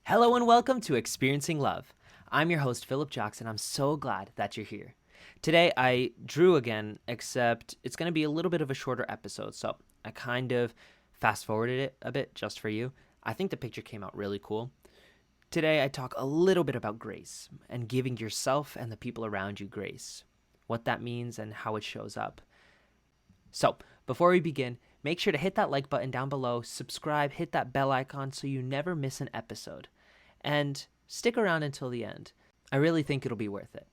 Hello and welcome to Experiencing Love. I'm your host, Philip Jackson. I'm so glad that you're here. Today I drew again, except it's going to be a little bit of a shorter episode, so I kind of fast forwarded it a bit just for you. I think the picture came out really cool. Today I talk a little bit about grace and giving yourself and the people around you grace, what that means and how it shows up. So, before we begin, make sure to hit that like button down below, subscribe, hit that bell icon so you never miss an episode. And stick around until the end. I really think it'll be worth it.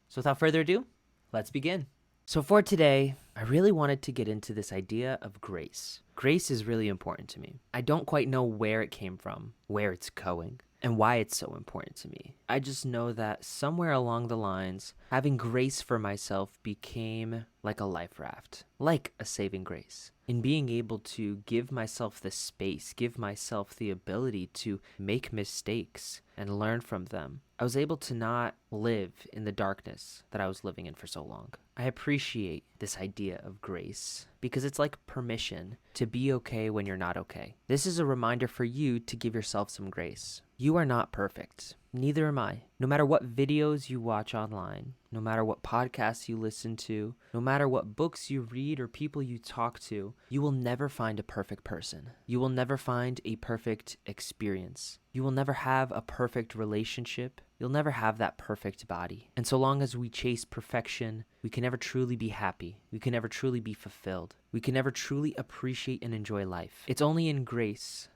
So without further ado, let's begin. So for today, I really wanted to get into this idea of grace. Grace is really important to me. I don't quite know where it came from, where it's going, and why it's so important to me. I just know that somewhere along the lines, having grace for myself became like a life raft, like a saving grace. In being able to give myself the space, give myself the ability to make mistakes and learn from them, I was able to not live in the darkness that I was living in for so long. I appreciate this idea of grace because it's like permission to be okay when you're not okay. This is a reminder for you to give yourself some grace. You are not perfect. Neither am I. No matter what videos you watch online, no matter what podcasts you listen to, no matter what books you read or people you talk to, you will never find a perfect person. You will never find a perfect experience. You will never have a perfect relationship. You'll never have that perfect body. And so long as we chase perfection, we can never truly be happy. We can never truly be fulfilled. We can never truly appreciate and enjoy life. It's only in grace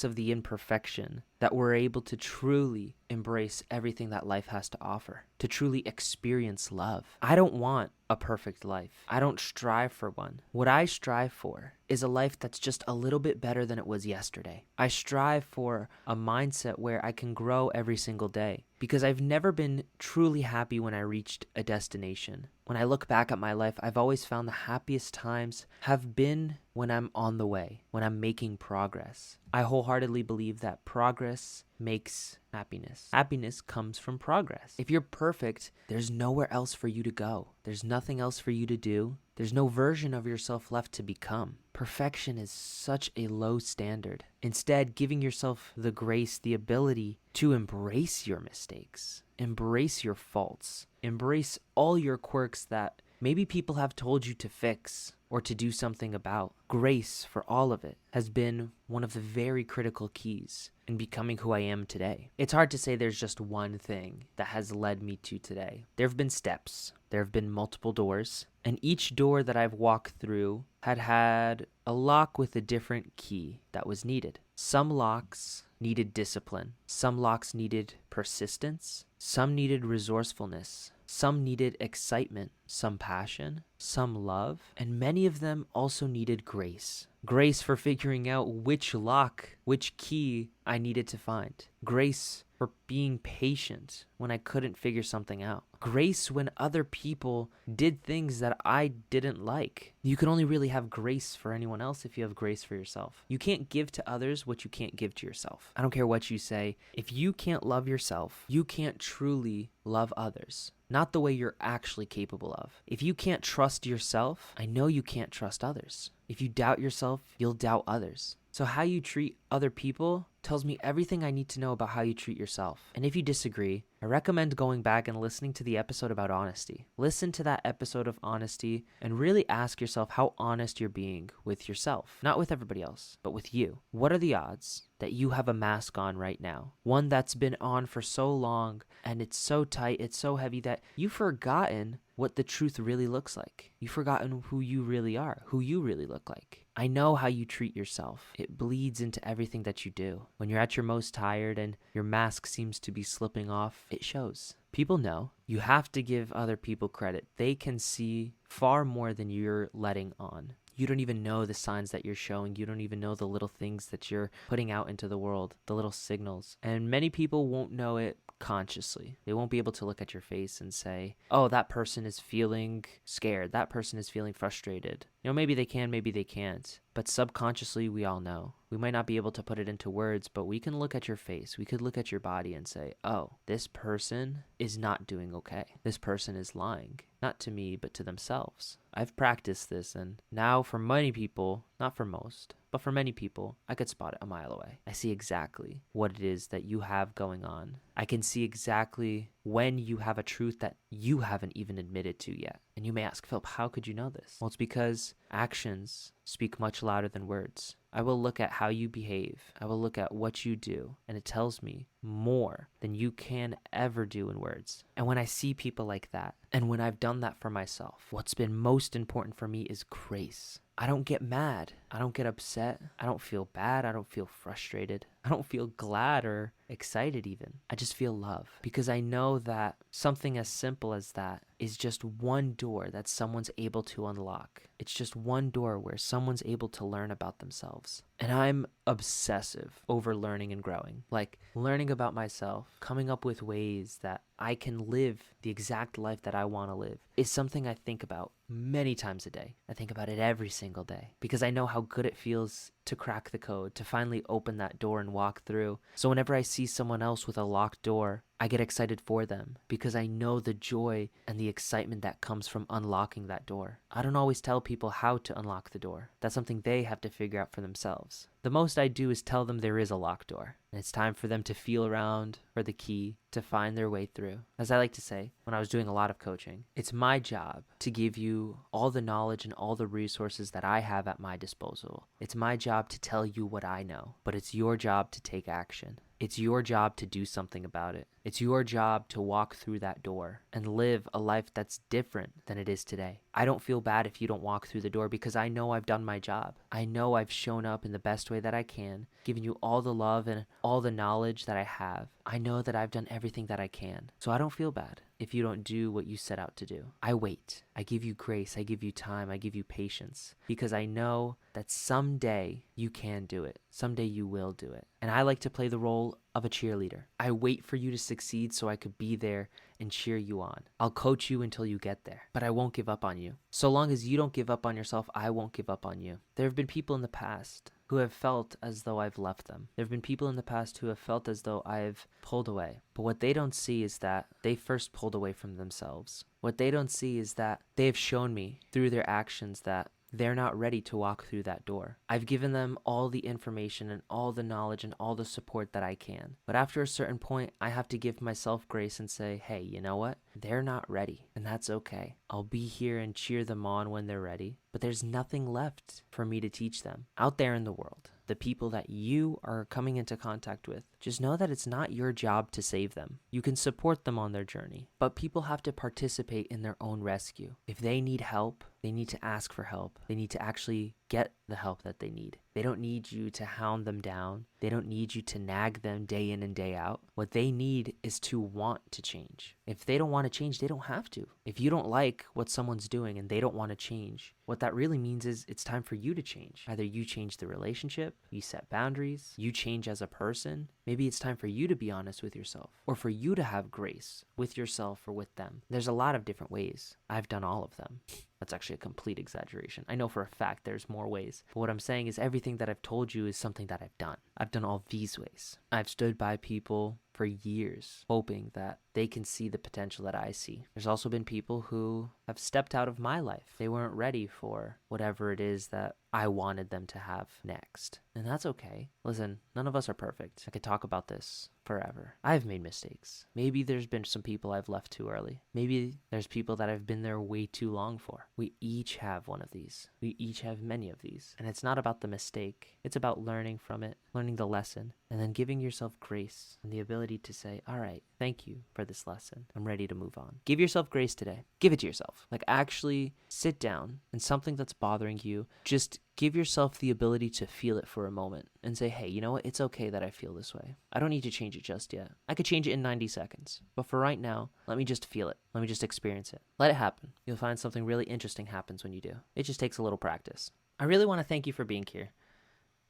of the imperfection, that we're able to truly embrace everything that life has to offer, to truly experience love. I don't want a perfect life. I don't strive for one. What I strive for is a life that's just a little bit better than it was yesterday. I strive for a mindset where I can grow every single day because I've never been truly happy when I reached a destination. When I look back at my life, I've always found the happiest times have been when I'm on the way, when I'm making progress. I wholeheartedly believe that progress makes happiness. Happiness comes from progress. If you're perfect, there's nowhere else for you to go. There's nothing else for you to do. There's no version of yourself left to become. Perfection is such a low standard. Instead, giving yourself the grace, the ability to embrace your mistakes, embrace your faults, embrace all your quirks that maybe people have told you to fix or to do something about. Grace for all of it has been one of the very critical keys in becoming who I am today. It's hard to say there's just one thing that has led me to today. There have been steps. There have been multiple doors. And each door that I've walked through had a lock with a different key that was needed. Some locks needed discipline. Some locks needed persistence. Some needed resourcefulness. Some needed excitement, some passion, some love, and many of them also needed grace. Grace for figuring out which lock, which key I needed to find. Grace for being patient when I couldn't figure something out. Grace when other people did things that I didn't like. You can only really have grace for anyone else if you have grace for yourself. You can't give to others what you can't give to yourself. I don't care what you say. If you can't love yourself, you can't truly love others. Not the way you're actually capable of. If you can't trust yourself, I know you can't trust others. If you doubt yourself, you'll doubt others. So how you treat other people tells me everything I need to know about how you treat yourself. And if you disagree, I recommend going back and listening to the episode about honesty. Listen to that episode of honesty and really ask yourself how honest you're being with yourself. Not with everybody else, but with you. What are the odds that you have a mask on right now? One that's been on for so long and it's so tight, it's so heavy that you've forgotten what the truth really looks like. You've forgotten who you really are, who you really look like. I know how you treat yourself. It bleeds into everything that you do. When you're at your most tired and your mask seems to be slipping off, it shows. People know. You have to give other people credit. They can see far more than you're letting on. You don't even know the signs that you're showing. You don't even know the little things that you're putting out into the world, the little signals. And many people won't know it consciously. They won't be able to look at your face and say, oh, that person is feeling scared. That person is feeling frustrated. Maybe they can, maybe they can't. But subconsciously, we all know. We might not be able to put it into words, but we can look at your face. We could look at your body and say, oh, this person is not doing okay. This person is lying. Not to me, but to themselves. I've practiced this, and now for many people, not for most, but for many people, I could spot it a mile away. I see exactly what it is that you have going on. I can see exactly when you have a truth that you haven't even admitted to yet. And you may ask, Philip, how could you know this? Well, it's because actions speak much louder than words. I will look at how you behave. I will look at what you do, and it tells me more than you can ever do in words. And when I see people like that, and when I've done that for myself, what's been most important for me is grace. I don't get mad. I don't get upset. I don't feel bad. I don't feel frustrated. I don't feel glad or excited even. I just feel love because I know that something as simple as that is just one door that someone's able to unlock. It's just one door where someone's able to learn about themselves. And I'm obsessive over learning and growing. Like learning about myself, coming up with ways that I can live the exact life that I want to live is something I think about many times a day. I think about it every single day because I know how good it feels to crack the code, to finally open that door and walk through. So whenever I see someone else with a locked door, I get excited for them because I know the joy and the excitement that comes from unlocking that door. I don't always tell people how to unlock the door. That's something they have to figure out for themselves. The most I do is tell them there is a locked door, and it's time for them to feel around for the key to find their way through. As I like to say, when I was doing a lot of coaching, it's my job to give you all the knowledge and all the resources that I have at my disposal. It's my job to tell you what I know, but it's your job to take action. It's your job to do something about it. It's your job to walk through that door and live a life that's different than it is today. I don't feel bad if you don't walk through the door because I know I've done my job. I know I've shown up in the best way that I can, given you all the love and all the knowledge that I have. I know that I've done everything that I can. So I don't feel bad if you don't do what you set out to do. I wait. I give you grace. I give you time. I give you patience because I know that someday you can do it. Someday you will do it. And I like to play the role of a cheerleader. I wait for you to succeed so I could be there and cheer you on. I'll coach you until you get there, but I won't give up on you. So long as you don't give up on yourself, I won't give up on you. There have been people in the past who have felt as though I've left them. There have been people in the past who have felt as though I've pulled away. But what they don't see is that they first pulled away from themselves. What they don't see is that they have shown me through their actions that they're not ready to walk through that door. I've given them all the information and all the knowledge and all the support that I can. But after a certain point, I have to give myself grace and say, hey, you know what? They're not ready, and that's okay. I'll be here and cheer them on when they're ready. But there's nothing left for me to teach them out there in the world. The people that you are coming into contact with, just know that it's not your job to save them. You can support them on their journey, but people have to participate in their own rescue. If they need help, they need to ask for help. They need to actually get the help that they need. They don't need you to hound them down. They don't need you to nag them day in and day out. What they need is to want to change. If they don't want to change, they don't have to. If you don't like what someone's doing and they don't want to change, what that really means is it's time for you to change. Either you change the relationship, you set boundaries, you change as a person. Maybe it's time for you to be honest with yourself or for you to have grace with yourself or with them. There's a lot of different ways. I've done all of them. That's actually a complete exaggeration. I know for a fact there's more ways. But what I'm saying is everything that I've told you is something that I've done. I've done all these ways. I've stood by people for years, hoping that they can see the potential that I see. There's also been people who have stepped out of my life. They weren't ready for whatever it is that I wanted them to have next. And that's okay. Listen, none of us are perfect. I could talk about this forever. I've made mistakes. Maybe there's been some people I've left too early. Maybe there's people that I've been there way too long for. We each have one of these. We each have many of these. And it's not about the mistake. It's about learning from it, learning the lesson, and then giving yourself grace and the ability to say, all right, thank you for this lesson. I'm ready to move on. Give yourself grace today. Give it to yourself. Like actually sit down and something that's bothering you, just give yourself the ability to feel it for a moment and say, hey, you know what? It's okay that I feel this way. I don't need to change it just yet. I could change it in 90 seconds. But for right now, let me just feel it. Let me just experience it. Let it happen. You'll find something really interesting happens when you do. It just takes a little practice. I really want to thank you for being here.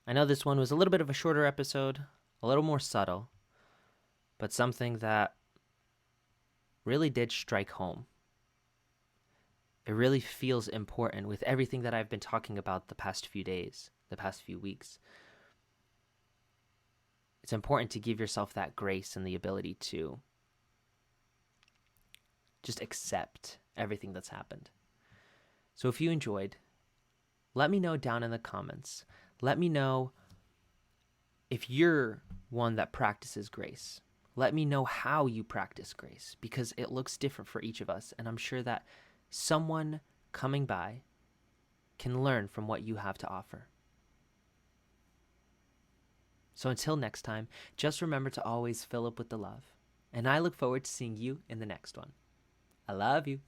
I know this one was a little bit of a shorter episode, a little more subtle, but something that really did strike home. It really feels important with everything that I've been talking about the past few days, the past few weeks. It's important to give yourself that grace and the ability to just accept everything that's happened. So if you enjoyed, let me know down in the comments. Let me know if you're one that practices grace. Let me know how you practice grace, because it looks different for each of us. And I'm sure that someone coming by can learn from what you have to offer. So until next time, just remember to always fill up with the love. And I look forward to seeing you in the next one. I love you.